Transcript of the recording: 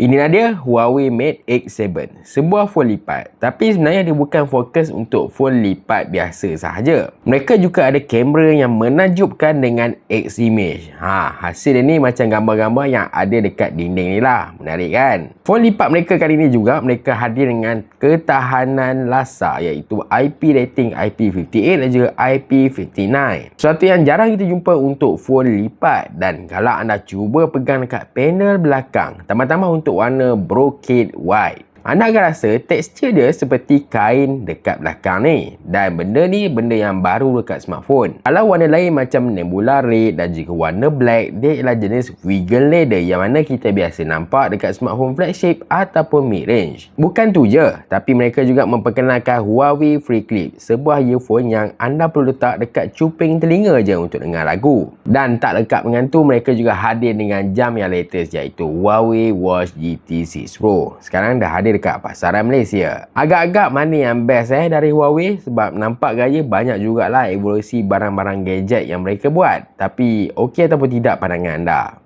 Inilah dia Huawei Mate X7, sebuah phone lipat. Tapi sebenarnya dia bukan fokus untuk phone lipat biasa sahaja. Mereka juga ada kamera yang menakjubkan dengan X-Image. Hasil dia ni macam gambar-gambar yang ada dekat dinding ni lah. Menarik kan? Phone lipat mereka kali ni juga mereka hadir dengan ketahanan laser iaitu IP rating IP58 dan juga IP59. Sesuatu yang jarang kita jumpa untuk phone lipat. Dan kalau anda cuba pegang dekat panel belakang, tambah-tambah untuk warna brocade white, anda akan rasa tekstur dia seperti kain dekat belakang ni. Dan benda ni benda yang baru dekat smartphone. Kalau warna lain macam Nebula Red dan juga warna black, dia ialah jenis wiggle leather yang mana kita biasa nampak dekat smartphone flagship ataupun mid-range. Bukan tu je, tapi mereka juga memperkenalkan Huawei Free Clip, sebuah earphone yang anda perlu letak dekat cuping telinga je untuk dengar lagu. Dan tak lengkap dengan tu, mereka juga hadir dengan jam yang latest iaitu Huawei Watch GT6 Pro. Sekarang dah hadir dekat pasaran Malaysia. Agak-agak mana yang best dari Huawei, sebab nampak gaya banyak jugalah evolusi barang-barang gadget yang mereka buat. Tapi okey ataupun tidak pandangan anda?